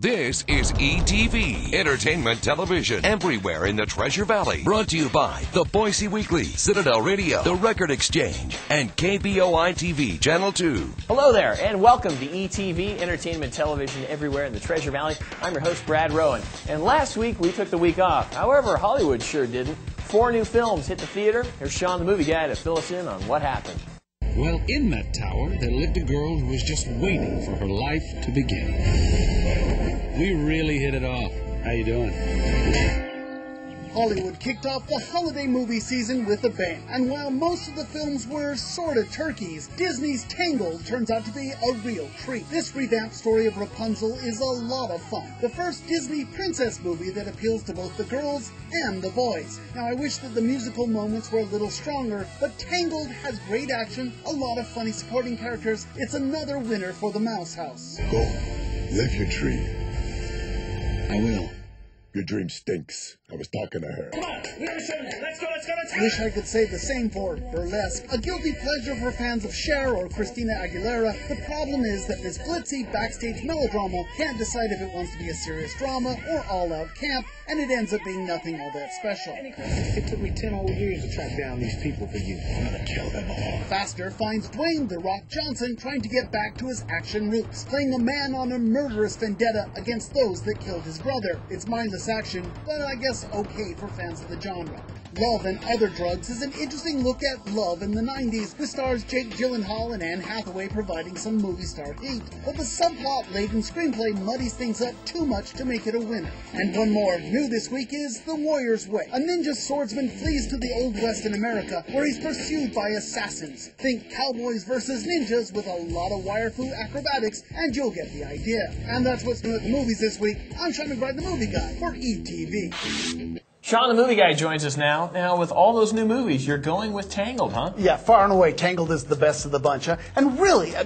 This is ETV, Entertainment Television, everywhere in the Treasure Valley. Brought to you by the Boise Weekly, Citadel Radio, The Record Exchange, and KBOI-TV Channel 2. Hello there, and welcome to ETV, Entertainment Television, everywhere in the Treasure Valley. I'm your host, Brad Rowan. And last week, we took the week off. However, Hollywood sure didn't. 4 new films hit the theater. Here's Sean, the movie guy, to fill us in on what happened. Well, in that tower, there lived a girl who was just waiting for her life to begin. We really hit it off. How you doing? Hollywood kicked off the holiday movie season with a bang. And while most of the films were sort of turkeys, Disney's Tangled turns out to be a real treat. This revamped story of Rapunzel is a lot of fun. The first Disney princess movie that appeals to both the girls and the boys. Now, I wish that the musical moments were a little stronger, but Tangled has great action, a lot of funny supporting characters. It's another winner for the Mouse House. Go. Live your dream. I will. Your dream stinks. I was talking to her. Come on, let's go. Wish I could say the same for Burlesque. A guilty pleasure for fans of Cher or Christina Aguilera. The problem is that this glitzy backstage melodrama can't decide if it wants to be a serious drama or all-out camp, and it ends up being nothing all that special. It took me 10 whole years to track down these people for you. I'm gonna kill them all. Faster finds Dwayne "The Rock" Johnson trying to get back to his action roots, playing a man on a murderous vendetta against those that killed his brother. It's mindless action, but I guess okay for fans of the genre. Love and Other Drugs is an interesting look at love in the 90s, with stars Jake Gyllenhaal and Anne Hathaway providing some movie star heat. But the subplot-laden screenplay muddies things up too much to make it a winner. And one more, new this week, is The Warrior's Way. A ninja swordsman flees to the Old West in America, where he's pursued by assassins. Think cowboys versus ninjas with a lot of wire-fu acrobatics, and you'll get the idea. And that's what's new at the movies this week. I'm Sean McBride, the movie guy, for ETV. Sean, the movie guy, joins us now. Now, with all those new movies, you're going with Tangled, huh? Yeah, far and away, Tangled is the best of the bunch. And really a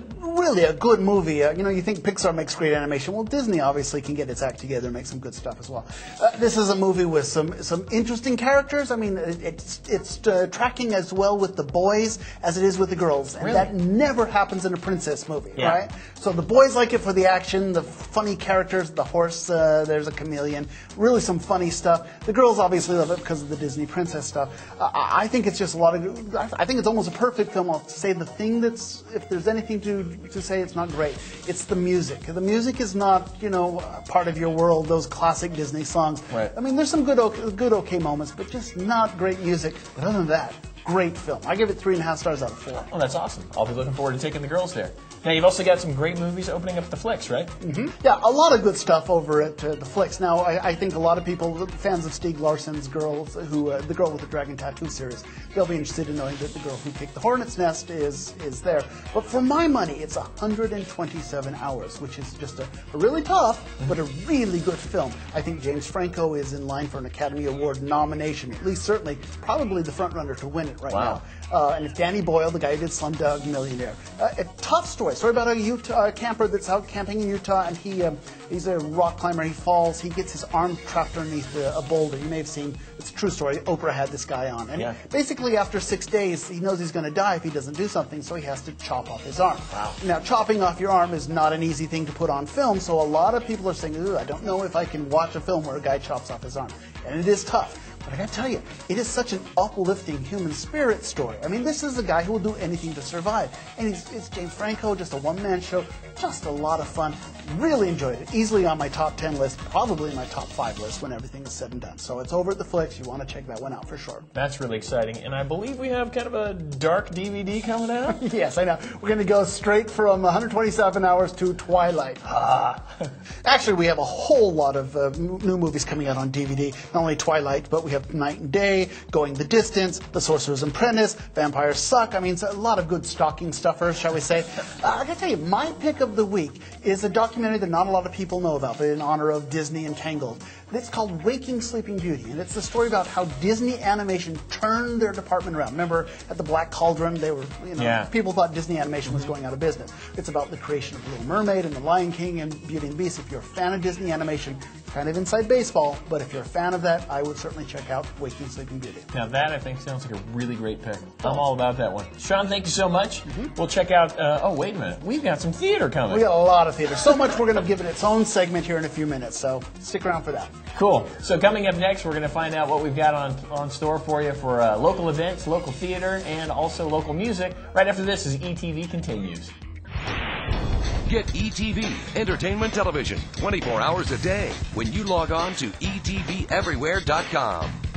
good movie. You think Pixar makes great animation. Well, Disney obviously can get its act together and make some good stuff as well. This is a movie with some interesting characters. I mean, it's tracking as well with the boys as it is with the girls. And that never happens in a princess movie, right? So the boys like it for the action, the funny characters, the horse, there's a chameleon, really some funny stuff. The girls obviously love it because of the Disney princess stuff. I think it's just I think it's almost a perfect film. I'll say the thing that's, if there's anything to say it's not great, it's the music. The music is not, part of your world, those classic Disney songs. Right. I mean, there's some good okay moments, but just not great music. But other than that, great film. I give it 3.5 stars out of 4. Oh, that's awesome. I'll be looking forward to taking the girls there. Now, you've also got some great movies opening up at the Flicks, right? Mm-hmm. Yeah, a lot of good stuff over at the Flicks. Now, I think a lot of people, fans of Stieg Larsson's Girls, the Girl with the Dragon Tattoo series, they'll be interested in knowing that the girl who kicked the hornet's nest is there. But for my money, it's 127 hours, which is just a really tough, but a really good film. I think James Franco is in line for an Academy Award nomination, at least certainly, probably the front runner to win it right now. And it's Danny Boyle, the guy who did Slumdog Millionaire. A tough story about a camper that's out camping in Utah, and he's a rock climber. He falls. He gets his arm trapped underneath a boulder. You may have seen, it's a true story. Oprah had this guy on. And basically after 6 days, he knows he's going to die if he doesn't do something, so he has to chop off his arm. Wow. Now, chopping off your arm is not an easy thing to put on film, so a lot of people are saying, I don't know if I can watch a film where a guy chops off his arm. And it is tough. But I gotta tell you, it is such an uplifting human spirit story. I mean, this is a guy who will do anything to survive. And it's James Franco, just a one-man show, just a lot of fun. Really enjoyed it. Easily on my top 10 list, probably my top 5 list when everything is said and done. So it's over at the Flicks. You want to check that one out for sure. That's really exciting. And I believe we have kind of a dark DVD coming out? Yes, I know. We're going to go straight from 127 hours to Twilight. Actually, we have a whole lot of new movies coming out on DVD. Not only Twilight, but we have Night and Day, Going the Distance, The Sorcerer's Apprentice, Vampires Suck. I mean, it's a lot of good stocking stuffers, shall we say. I gotta tell you, my pick of the week is a documentary that not a lot of people know about, but in honor of Disney and Tangled. It's called Waking Sleeping Beauty, and it's the story about how Disney Animation turned their department around. Remember, at the Black Cauldron, they were, people thought Disney Animation was going out of business. It's about the creation of Little Mermaid and The Lion King and Beauty and the Beast. If you're a fan of Disney Animation, kind of inside baseball, but if you're a fan of that, I would certainly check out Waking Sleeping Beauty. Now that, I think, sounds like a really great pick. I'm all about that one. Sean, thank you so much. We'll check out, oh, wait a minute. We've got some theater coming. We got a lot of theater. So much much we're going to give it its own segment here in a few minutes, so stick around for that. Cool. So coming up next, we're going to find out what we've got on store for you for local events, local theater, and also local music. Right after this is ETV Continues. Get ETV Entertainment Television 24 hours a day when you log on to eTVEverywhere.com.